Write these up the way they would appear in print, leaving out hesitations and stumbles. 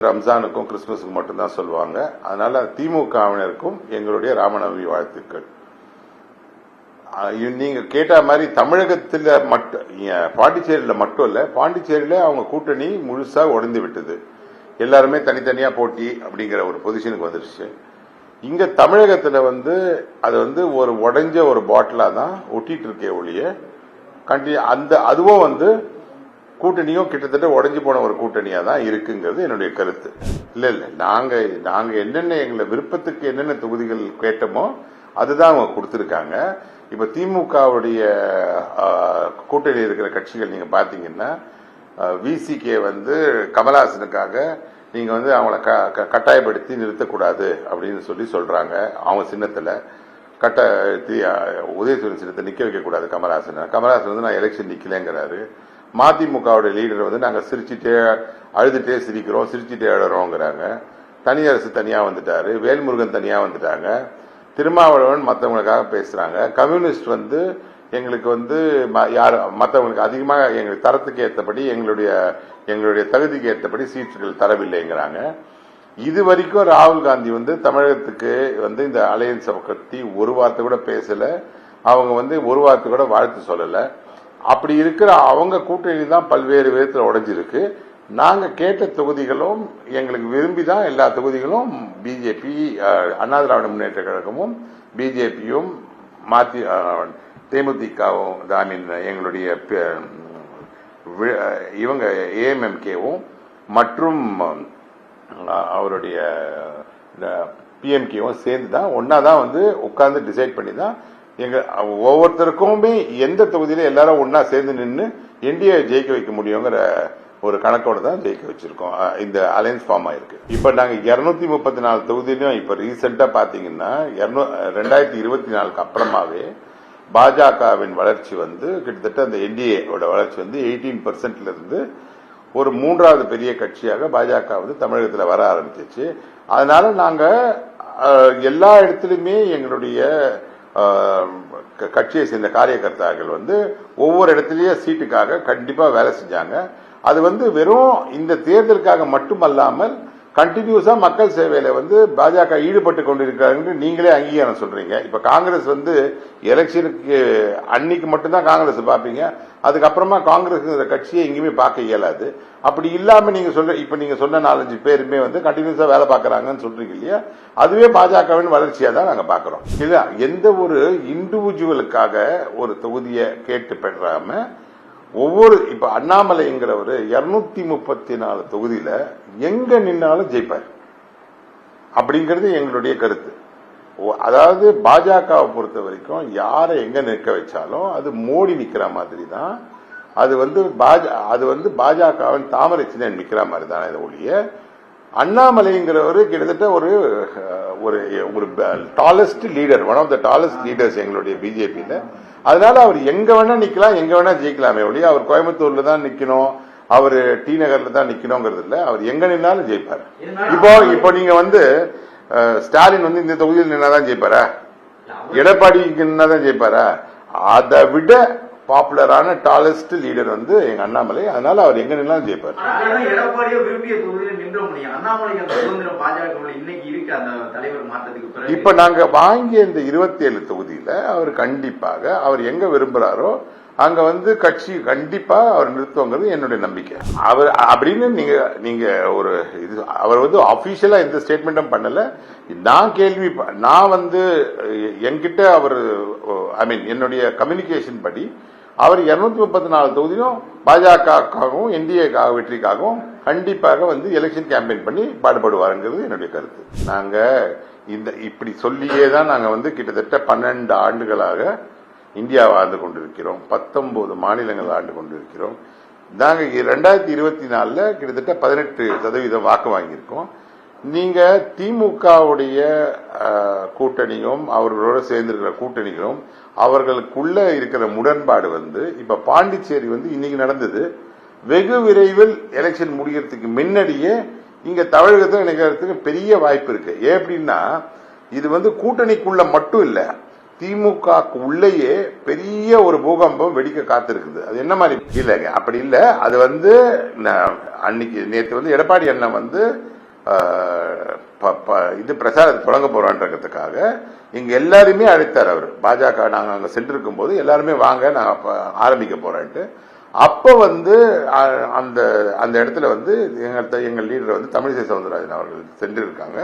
ரம்ஜானுக்கும் கிறிஸ்துமஸுக்கும் மட்டும்தான் சொல்லுவாங்க. அதனால திமுகவினருக்கும் எங்களுடைய ராமநவமி வாழ்த்துக்கள். நீங்க கேட்ட மாதிரி தமிழகத்தில் மட்டும், பாண்டிச்சேரியில மட்டும் இல்ல, பாண்டிச்சேரியில அவங்க கூட்டணி முழுசா உடைந்து விட்டது. எல்லாருமே தனித்தனியா போட்டி அப்படிங்கிற ஒரு பொசிஷனுக்கு வந்துருச்சு. இங்க தமிழகத்துல அது ஒரு உடைஞ்ச ஒரு பாட்டிலா தான் ஒட்டிட்டு இருக்கே ஒழிய அதுவும் கூட்டணியும் கிட்டத்தட்ட உடைஞ்சு போன ஒரு கூட்டணியா தான் இருக்குங்கிறது என்னுடைய கருத்து. இல்ல நாங்க என்னென்ன எங்களை விருப்பத்துக்கு என்னென்ன தொகுதிகள் கேட்டோமோ அதுதான் அவங்க கொடுத்திருக்காங்க. இப்ப திமுகவுடைய கூட்டணியில் இருக்கிற கட்சிகள் நீங்க பாத்தீங்கன்னா, விசிகே கமலஹாசனுக்காக நீங்க அவங்கள கட்டாயப்படுத்தி நிறுத்தக்கூடாது அப்படின்னு சொல்றாங்க. அவங்க சின்னத்துல உதயசூரியன் சின்னத்தை நிக்க வைக்க கூடாது கமலஹாசன் நான் எலெக்ஷன் நிக்கலங்கிறாரு. மதிமுகவுடைய லீடர் நாங்க சிரிச்சுட்டே அழுதுட்டே சிரிக்கிறோம், சிரிச்சுட்டே அழுறோங்கிறாங்க. தனியரசு தனியா வந்துட்டாரு, வேல்முருகன் தனியா வந்துட்டாங்க, திருமாவளவன் மற்றவங்களுக்காக பேசுறாங்க. கம்யூனிஸ்ட் எங்களுக்கு யார் மற்றவங்களுக்கு அதிகமாக எங்களுக்கு தரத்துக்கு ஏற்றபடி எங்களுடைய தகுதிக்கு ஏற்றபடி சீட்டுகள் தரவில்லைங்கிறாங்க. இது வரைக்கும் ராகுல் காந்தி தமிழகத்துக்கு இந்த அலையன்ஸ் பத்தி ஒரு வார்த்தை கூட பேசல. அவங்க ஒரு வார்த்தை கூட வாழ்த்து சொல்லல. அப்படி இருக்கிற அவங்க கூட்டணி தான் பல்வேறு விதத்தில் உடைஞ்சிருக்கு. நாங்க கேட்ட தொகுதிகளும் எங்களுக்கு விரும்பிதான் எல்லா தொகுதிகளும் பிஜேபி, அண்ணா திராவிட முன்னேற்ற கழகமும் பிஜேபியும் தேமுதிகவும் எங்களுடைய இவங்க ஏஎம்எம்கேவும் மற்றும் அவருடைய பிஎம்கேவும் சேர்ந்துதான் ஒன்னாதான் உட்கார்ந்து டிசைட் பண்ணி தான் எங்க ஒவ்வொருத்தருக்குமே எந்த தொகுதியில எல்லாரும் ஒன்னா சேர்ந்து நின்று என்டிஏ ஜெயிக்க வைக்க முடியுங்கிற ஒரு கணக்கோட தான் ஜெயிக்க வச்சிருக்கோம். இந்த அலையன்ஸ் ஃபார்ம் ஆயிருக்கு. இப்ப நாங்க 234 தொகுதியிலும் இப்ப ரீசெண்டா பாத்தீங்கன்னா 2024 அப்புறமாவே பாஜகவின் வளர்ச்சி கிட்டத்தட்ட அந்த என்டிஏ வளர்ச்சி 18% இருந்து ஒரு மூன்றாவது பெரிய கட்சியாக பாஜக தமிழகத்தில் வர ஆரம்பிச்சிச்சு. அதனால நாங்க எல்லா இடத்திலுமே எங்களுடைய கட்சியை சேர்ந்த காரியகர்த்தாக்கள் ஒவ்வொரு இடத்திலேயே சீட்டுக்காக கண்டிப்பா வேலை செஞ்சாங்க. அது வெறும் இந்த தேர்தலுக்காக மட்டுமல்லாமல் கண்டினியூஸா மக்கள் சேவையில பாஜக ஈடுபட்டு கொண்டிருக்கிறாங்க. நீங்களே அங்கீகாரம் சொல்றீங்க. இப்ப காங்கிரஸ் எலெக்ஷனுக்கு அன்னைக்கு மட்டும்தான் காங்கிரஸ் பாப்பீங்க, அதுக்கப்புறமா காங்கிரஸ் கட்சியை எங்கேயுமே பார்க்க இயலாது. அப்படி இல்லாம நீங்க சொன்ன 4-5 பேருமே கண்டினியூஸா வேலை பார்க்கறாங்கன்னு சொல்றீங்க இல்லையா, அதுவே பாஜகவின் வளர்ச்சியா தான் நாங்க பாக்குறோம். இல்ல எந்த ஒரு இண்டிவிஜுவலுக்காக ஒரு தொகுதியை கேட்டு பெறாம இப்ப அண்ணாமலைங்கிறவர் 234 தொகுதியில எங்க நின்னாலும் ஜெயிப்பார் அப்படிங்கிறது எங்களுடைய கருத்து. அதாவது பாஜகவை பொறுத்த வரைக்கும் யாரை எங்க நிற்க வச்சாலும் அது மோடி நிக்கிற மாதிரி தான். அது பாஜகவின் தாமரை சின்ன நிக்கிற மாதிரி தானே இதை ஒழிய அண்ணாமலைங்கிறவர் கிட்டத்தட்ட ஒரு tallest leader, one of the tallest leaders எங்களுடைய பிஜேபியில. அதனால அவர் எங்க வேணா நிக்கலாம், எங்க வேணா ஜெயிக்கலாமே ஒழிய அவர் கோயம்புத்தூர்ல தான் நிக்கணும், அவர் டி நகர்ல தான் நிக்கணுங்கிறது இல்ல, அவர் எங்க நின்னாலும் ஜெயிப்பார். இப்போ நீங்க ஸ்டாலின் இந்த தொகுதியில் நின்னாதான் ஜெயிப்பாரா, எடப்பாடி நின்னாதான் ஜெயிப்பாரா? அதை விட பாப்புலரான டாலஸ்ட் லீடர் எங்க அண்ணாமலை. அதனால அவர் எங்க நின்னாலும் ஜெயிப்பார். இப்ப நாங்க வாங்கிய இந்த 27 தொகுதியில அவர் கண்டிப்பாக அவர் எங்க விரும்புறாரோ அங்க கட்சி கண்டிப்பா அவர் நிறுத்துவங்கிறது என்னுடைய நம்பிக்கை. அவர் அப்படின்னு நீங்க ஒரு அவர் அபிஷியலா எந்த ஸ்டேட்மெண்ட்டும் பண்ணல. நான் என்கிட்ட அவர் என்னுடைய கம்யூனிகேஷன் படி அவர் 234 தொகுதியும் பாஜகவுக்காகவும் என்டிஏக்காக வெற்றிக்காகவும் கண்டிப்பாக எலெக்ஷன் கேம்பெயின் பண்ணி பாடுபடுவாருங்கிறது என்னுடைய கருத்து. நாங்க இப்படி சொல்லியே தான் நாங்க கிட்டத்தட்ட 12 ஆண்டுகளாக இந்தியா ஆண்டு கொண்டிருக்கிறோம், 19 மாநிலங்கள் ஆண்டு கொண்டிருக்கிறோம். நாங்க 2024 கிட்டத்தட்ட 18% வாக்கு வாங்கியிருக்கோம். நீங்க திமுகவுடைய கூட்டணியும் அவர்களோட சேர்ந்திருக்கிற கூட்டணிகளும் அவர்களுக்குள்ள இருக்கிற முரண்பாடு இப்ப பாண்டிச்சேரி இன்னைக்கு நடந்தது. வெகு விரைவில் எலெக்ஷன் முடிகிறதுக்கு முன்னாடியே இங்க தமிழகத்தில் நிகழ்றதுக்கு பெரிய வாய்ப்பு இருக்கு. ஏன் அப்படின்னா இது கூட்டணிக்குள்ள மட்டும் இல்ல, திமுக உள்ளேயே பெரிய ஒரு பூகம்பம் வெடிக்க காத்திருக்குது. அது என்ன மாதிரி இல்லைங்க, அப்படி இல்ல. அது வந்து அன்னைக்கு நேற்று வந்து எடப்பாடி அண்ணன் வந்து இது பிரச்சாரத்தை தொடங்க போறான்றதுக்காக இங்க எல்லாருமே அழைத்தார். அவர் பாஜக நாங்க அங்க சென்றிருக்கும் போது எல்லாருமே வாங்க நான் ஆரம்பிக்க போறேன்ட்டு. அப்ப வந்து அந்த அந்த இடத்துல வந்து எங்கள் லீடர் வந்து தமிழிசை சவுந்தரராஜன் அவர்கள் சென்றிருக்காங்க.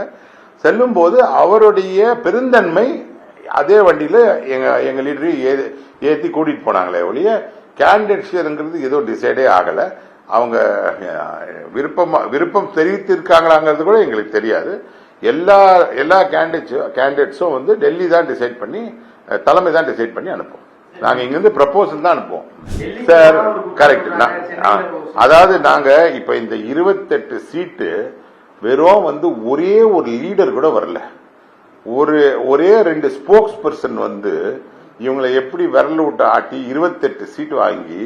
செல்லும் போது அவருடைய பெருந்தன்மை அதே வண்டியில எங்க லீடரை ஏத்தி கூட்டிட்டு போனாங்களே ஒழிய கேண்டிடேட்ஸ்ங்கிறது ஏதோ டிசைடே ஆகல. அவங்க விருப்பம் தெரிவித்திருக்காங்களாங்கிறது கூட எங்களுக்கு தெரியாது. எல்லா கேண்டிடேட்ஸும் வந்து டெல்லி தான் டிசைட் பண்ணி, தலைமை தான் டிசைட் பண்ணி அனுப்பும். நாங்க இங்கிருந்து ப்ரப்போசல் தான் அனுப்புவோம் சார். கரெக்ட். அதாவது நாங்க இப்ப இந்த 28 சீட்டு வெறும் வந்து ஒரே ஒரு லீடர் கூட வரல. ஒரே 2 ஸ்போக்ஸ் பர்சன் வந்து இவங்களை எப்படி விரல் விட்டு ஆட்டி 28 சீட்டு வாங்கி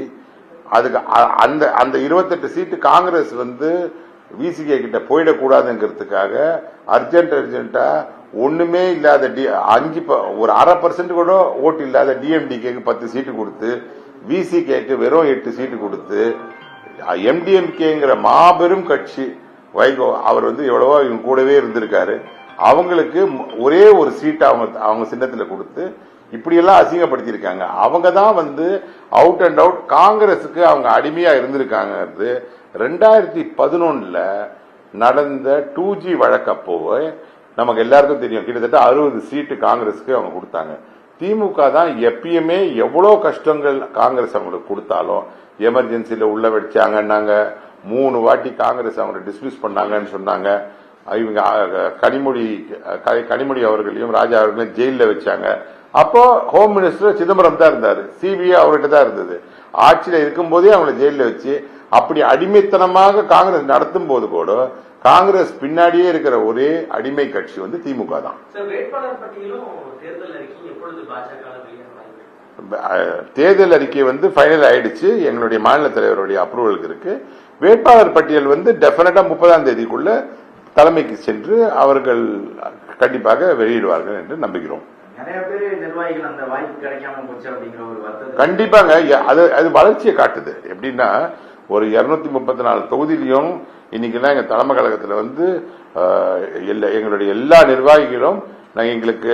அதுக்கு அந்த 28 சீட்டு காங்கிரஸ் வந்து விசிகே கிட்ட போயிடக்கூடாதுங்கிறதுக்காக அர்ஜென்டா ஒண்ணுமே இல்லாத ஒரு 0.5% கூட ஓட்டு இல்லாத டிஎம்டிகேக்கு 10 சீட்டு கொடுத்து, விசிகேக்கு வெறும் 8 சீட்டு கொடுத்து, எம்டிஎம்கேங்கிற மாபெரும் கட்சி வைகோ அவர் வந்து எவ்வளவோ இவங்க கூடவே இருந்திருக்காரு, அவங்களுக்கு ஒரே ஒரு சீட் அவங்க சின்னத்துல கொடுத்து இப்படியெல்லாம் அசிங்கப்படுத்திருக்காங்க. அவங்க தான் வந்து அவுட் அண்ட் அவுட் காங்கிரஸுக்கு அவங்க அடிமையா இருந்திருக்காங்க. 2011 நடந்த 2G வழக்கப்போ நமக்கு எல்லாருக்கும் தெரியும், கிட்டத்தட்ட 60 சீட்டு காங்கிரஸுக்கு அவங்க கொடுத்தாங்க. திமுக தான் எப்பயுமே எவ்வளவு கஷ்டங்கள் காங்கிரஸ் அவங்களுக்கு கொடுத்தாலும் எமர்ஜென்சில உள்ள வச்சாங்கன்னாங்க. 3 வாட்டி காங்கிரஸ் அவங்க டிஸ்மிஸ் பண்ணாங்கன்னு சொன்னாங்க. இவங்க கனிமொழி அவர்களையும் ராஜா அவர்களையும் ஜெயில வச்சாங்க. அப்போ ஹோம் மினிஸ்டர் சிதம்பரம் தான் இருந்தாரு, சிபிஐ அவர்கிட்ட தான் இருந்தது. ஆட்சியில இருக்கும் போதே அவங்களை ஜெயில வச்சு அப்படி அடிமைத்தனமாக காங்கிரஸ் நடத்தும் போது கூட காங்கிரஸ் பின்னாடியே இருக்கிற ஒரே அடிமை கட்சி வந்து திமுக தான். தேர்தல் அறிக்கை வந்து ஃபைனல் ஆயிடுச்சு, எங்களுடைய மாநில தலைவருடைய அப்ரூவலுக்கு இருக்கு. வேட்பாளர் பட்டியல் வந்து டெபினட்டா 30ஆம் தேதிக்குள்ள தலைமைக்கு சென்று அவர்கள் கண்டிப்பாக வெளியிடுவார்கள் என்று நம்புகிறோம். கண்டிப்பாங்க, அது வளர்ச்சியை காட்டுது. எப்படின்னா ஒரு 234 தொகுதியிலையும் இன்னைக்குதான் எங்க தலைமை கழகத்தில் வந்து எங்களுடைய எல்லா நிர்வாகிகளும் எங்களுக்கு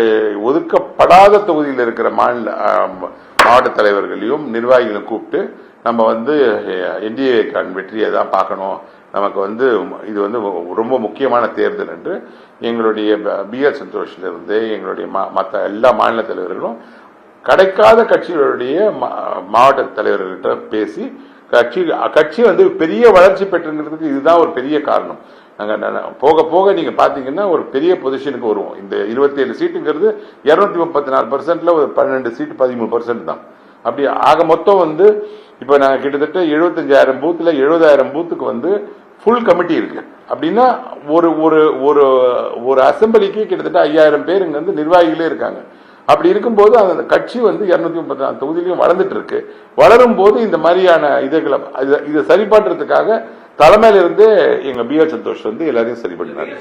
ஒதுக்கப்படாத தொகுதியில் இருக்கிற மாவட்ட தலைவர்களையும் நிர்வாகிகளையும் கூப்பிட்டு நம்ம வந்து என்டிஏக்கான வெற்றியை தான் பார்க்கணும், நமக்கு வந்து இது வந்து ரொம்ப முக்கியமான தேர்தல் என்று எங்களுடைய பிஆர் சந்தோஷிலிருந்து எங்களுடைய மற்ற எல்லா மாநில தலைவர்களும் கிடைக்காத கட்சிகளுடைய மாவட்ட தலைவர்கள்கிட்ட பேசி கட்சி வந்து பெரிய வளர்ச்சி பெற்றுங்கிறதுக்கு இதுதான் ஒரு பெரிய காரணம். நாங்க போக போக நீங்க பாத்தீங்கன்னா ஒரு பெரிய பொசிஷனுக்கு வருவோம். இந்த 27 சீட்டுங்கிறது 234%ல ஒரு 12 சீட்டு 13% தான். அப்படி ஆக மொத்தம் வந்து இப்ப நாங்க கிட்டத்தட்ட 75,000 பூத்துல 70,000 பூத்துக்கு வந்து ஃபுல் கமிட்டி இருக்கு. அப்படின்னா ஒரு ஒரு ஒரு அசம்பிளிக்கு கிட்டத்தட்ட 5,000 பேர் இங்க வந்து நிர்வாகிகளே இருக்காங்க. அப்படி இருக்கும்போது அந்த கட்சி வந்து 234 தொகுதியிலையும் வளர்ந்துட்டு இருக்கு. வளரும் போது இந்த மாதிரியான இதை சரி பண்றதுக்காக தலைமையில இருந்து எங்க பிஆர் சந்தோஷ் வந்து எல்லாரையும் சரி பண்ணினாரு.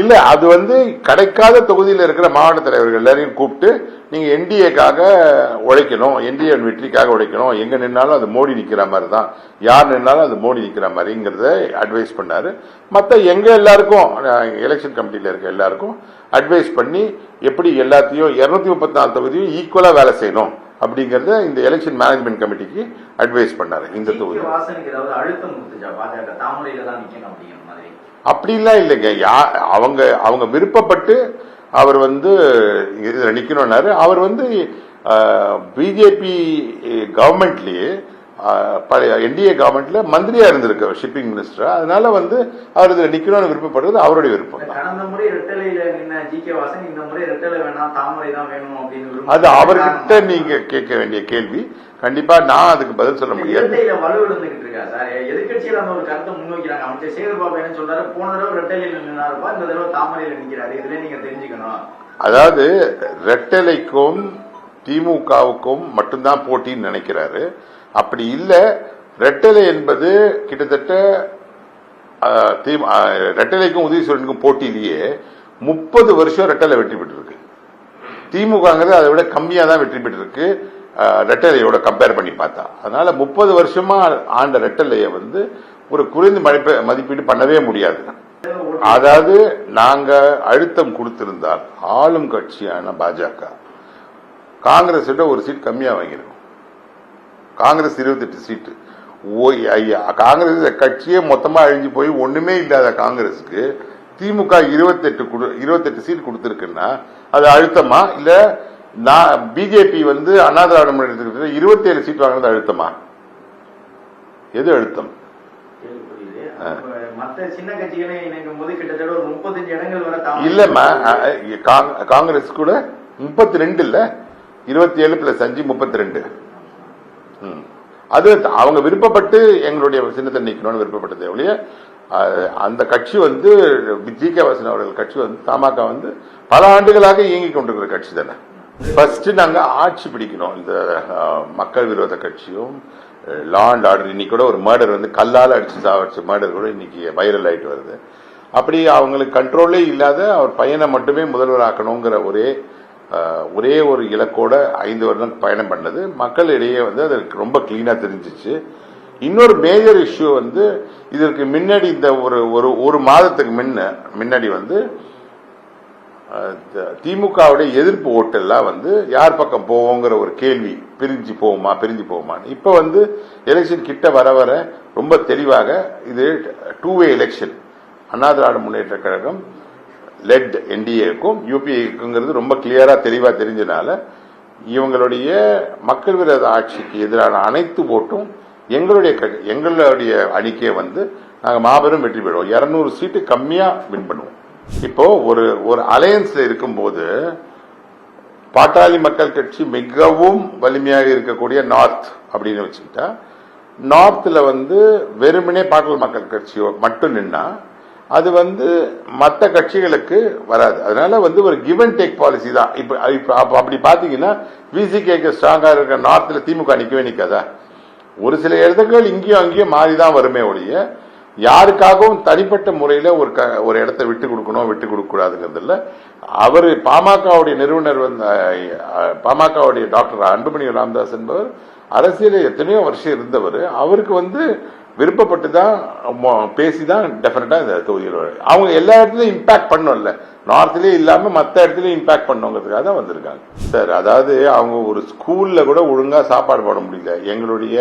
இல்ல, அது வந்து கிடைக்காத தொகுதியில் இருக்கிற மாவட்ட தலைவர்கள் எல்லாரையும் கூப்பிட்டு நீங்க என்டிஏக்காக உழைக்கணும், என்டிஏ வெற்றிக்காக உழைக்கணும், எங்க நின்னாலும் அது மோடி நிக்கிற மாதிரி தான், யார் நின்னாலும் அது மோடி நிக்கிற மாதிரிங்கிறத அட்வைஸ் பண்ணாரு. மற்ற எங்க எல்லாருக்கும் எலெக்ஷன் கமிட்டியில இருக்க எல்லாருக்கும் அட்வைஸ் பண்ணி எப்படி எல்லாத்தையும் 234 தொகுதியும் ஈக்குவலா வேலை செய்யணும் அப்படிங்கறத இந்த எலெக்ஷன் மேனேஜ்மெண்ட் கமிட்டிக்கு அட்வைஸ் பண்ணாரு. இந்த தொகுதி அப்படிலாம் இல்லைங்க, அவங்க விருப்பப்பட்டு அவர் வந்து நிக்கணும்னாரு. அவர் வந்து பிஜேபி கவர்மெண்ட்லயே என்டிஏ கவர்மெண்ட்ல மந்திரியா இருந்திருக்க ஷிப்பிங் மினிஸ்டர். அதனால வந்து அவர் இதுல நிக்கணும்னு விருப்பப்படுறது அவருடைய விருப்பம் தான். அது அவர்கிட்ட நீங்க கேட்க வேண்டிய கேள்வி. கண்டிப்பா நான் அதுக்கு பதில் சொல்ல முடியாது. அதாவது ரெட்டலைக்கும் திமுகவுக்கும் மட்டும்தான் போட்டின்னு நினைக்கிறாரு. அப்படி இல்ல, ரெட்டலை என்பது கிட்டத்தட்ட ரெட்டலைக்கும் உதயசூரியனுக்கும் போட்டியிலேயே 30 வருஷம் ரெட்டலை வெற்றி பெற்றிருக்கு. திமுகங்கிறது அதை விட கம்மியா தான் வெற்றி பெற்றிருக்கு ரெட்டலையோட கம்பேர் பண்ணி பார்த்தா. அதனால 30 வருஷமா ஆண்ட ரெட்டலைய வந்து ஒரு குறைந்த மதிப்பீடு பண்ணவே முடியாது. அதாவது நாங்க அழுத்தம் கொடுத்திருந்தால் ஆளும் கட்சியான பாஜக காங்கிரஸ் ஒரு சீட் கம்மியா வாங்கியிருக்கும். காங்கிரஸ் 28 சீட்டு. காங்கிரஸ் கட்சியே மொத்தமா அழிஞ்சு போய் ஒண்ணுமே இல்லாத காங்கிரஸுக்கு திமுக 28 சீட் கொடுத்திருக்குன்னா அது அழுத்தமா இல்ல பிஜேபி வந்து அண்ணா திராவிட முன்னேற்ற 27 சீட் வாங்கினது அழுத்தமா? எது அழுத்தம்? இல்லம்மா, காங்கிரஸ் கூட 32 இல்ல 27 பிளஸ் 5 32. அது அவங்க விருப்பப்பட்டு எங்களுடைய சின்னத்தை நீக்கணும்னு விருப்பப்பட்டதே ஒழிய அந்த கட்சி வந்து ஜி.கே. வாசன் அவர்கள் கட்சி வந்து தமாக வந்து பல ஆண்டுகளாக இயங்கிக் கொண்டிருக்கிற கட்சி தானே. ஃபர்ஸ்ட் நாங்க ஆட்சி பிடிக்கணும். இந்த மக்கள் விரோத கட்சியும் லா அண்ட் ஆர்டர், இன்னைக்கு கூட ஒரு மர்டர் வந்து கல்லால் அடிச்சு சாவடிச்ச மர்டர் கூட இன்னைக்கு வைரல் ஆயிட்டு வருது. அப்படி அவங்களுக்கு கண்ட்ரோலே இல்லாத அவர் பையனை மட்டுமே முதல்வர் ஆக்கணுங்கிற ஒரே ஒரு இலக்கோட 5 வருடம் பயணம் பண்ணது மக்களிடையே வந்து அதற்கு ரொம்ப கிளீனா தெரிஞ்சிச்சு. இன்னொரு மேஜர் இஷ்யூ வந்து இதற்கு முன்னாடி இந்த ஒரு மாதத்துக்கு முன்னாடி வந்து திமுகவுடைய எதிர்ப்பு ஓட்டெல்லாம் வந்து யார் பக்கம் போவோங்கிற ஒரு கேள்வி, பிரிஞ்சு போவோமான்னு. இப்ப வந்து எலெக்ஷன் கிட்ட வர ரொம்ப தெளிவாக இது 2-வே எலெக்ஷன். அண்ணா திராவிட முன்னேற்ற கழகம் லெட் என்டிஏக்கும் யூபிஏக்குங்கிறது ரொம்ப கிளியரா தெளிவா தெரிஞ்சனால இவங்களுடைய மக்கள் விரோத ஆட்சிக்கு எதிரான அனைத்து ஓட்டும் எங்களுடைய அணிக்கே வந்து நாங்க மாபெரும் வெற்றி பெறுவோம். 200 சீட்டு கம்மியா வின் பண்ணுவோம். இப்போ ஒரு அலையன்ஸ்ல இருக்கும்போது பாட்டாளி மக்கள் கட்சி மிகவும் வலிமையாக இருக்கக்கூடிய நார்த் அப்படின்னு வச்சுக்கிட்டா, நார்த்ல வந்து வெறுமனே பாட்டாளி மக்கள் கட்சியோ மட்டும் நின்னா அது வந்து மற்ற கட்சிகளுக்கு வராது. அதனால வந்து ஒரு கிவ் அண்ட் டேக் பாலிசி தான். இப்ப அப்படி பாத்தீங்கன்னா விசிகேக்கு ஸ்ட்ராங்கா இருக்க நார்த்ல திமுக நிக்கவே நிக்காதா? ஒரு சில இடத்துகள் இங்கேயும் அங்கேயும் மாறிதான் வருமே ஒழிய யாருக்காகவும் தனிப்பட்ட முறையில ஒரு இடத்தை விட்டு கொடுக்கணும் விட்டு கொடுக்க கூடாதுங்கிறது இல்ல. அவரு பாமகவுடைய நிறுவனர் வந்து பாமகவுடைய டாக்டர் அன்புமணி ராமதாஸ் என்பவர் அரசியல எத்தனையோ வருஷம் இருந்தவர். அவருக்கு வந்து விருப்பப்பட்டுதான் பேசிதான் டெபினட்டா இந்த தொகுதியில் அவங்க எல்லா இடத்துலயும் இம்பாக்ட் பண்ணல, நார்த்லயே இல்லாம மற்ற இடத்துலயும் இம்பாக்ட் பண்ணுங்கிறதுக்காக தான் வந்திருக்காங்க சார். அதாவது அவங்க ஒரு ஸ்கூல்ல கூட ஒழுங்கா சாப்பாடு போட முடியல. எங்களுடைய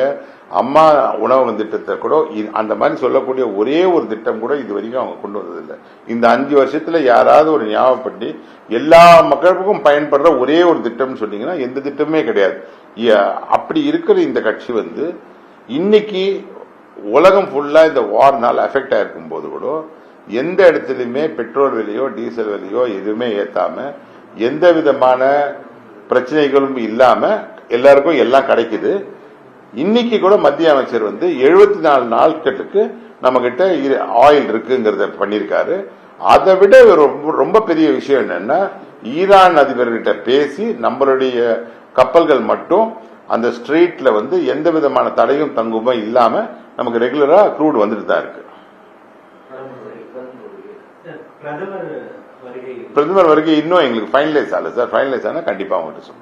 அம்மா உணவகம் திட்டத்தை கூட அந்த மாதிரி சொல்லக்கூடிய ஒரே ஒரு திட்டம் கூட இது வரைக்கும் அவங்க கொண்டு வந்ததில்லை. இந்த 5 வருஷத்துல யாராவது ஒரு ஞாபகப்பட்டு எல்லா மக்களுக்கும் பயன்படுற ஒரே ஒரு திட்டம் சொன்னீங்கன்னா எந்த திட்டமே கிடையாது. அப்படி இருக்கிற இந்த கட்சி வந்து இன்னைக்கு உலகம் ஃபுல்லா இந்த வார்னால அஃபெக்ட் ஆயிருக்கும் போது கூட எந்த இடத்துலயுமே பெட்ரோல் விலையோ டீசல் விலையோ எதுவுமே ஏத்தாம எந்த விதமான பிரச்சனைகளும் இல்லாம எல்லாருக்கும் எல்லாம் கிடைக்குது. இன்னைக்கு கூட மத்திய அமைச்சர் வந்து 74 நாட்களுக்கு நம்ம கிட்ட ஆயில் இருக்குங்கிறத பண்ணிருக்காரு. அதை விட ரொம்ப பெரிய விஷயம் என்னன்னா, ஈரான் அதிபர்கிட்ட பேசி நம்மளுடைய கப்பல்கள் மட்டும் அந்த ஸ்ட்ரீட்ல வந்து எந்த விதமான தடையும் தங்குமே இல்லாம நமக்கு ரெகுலரா க்ரூட் வந்துட்டு தான் இருக்கு. பிரதமர் வருகை இன்னும் எங்களுக்கு ஃபைனலைஸ் ஆகல சார். ஃபைனலைஸ் ஆனா கண்டிப்பா அவங்ககிட்ட சொல்லுவோம்.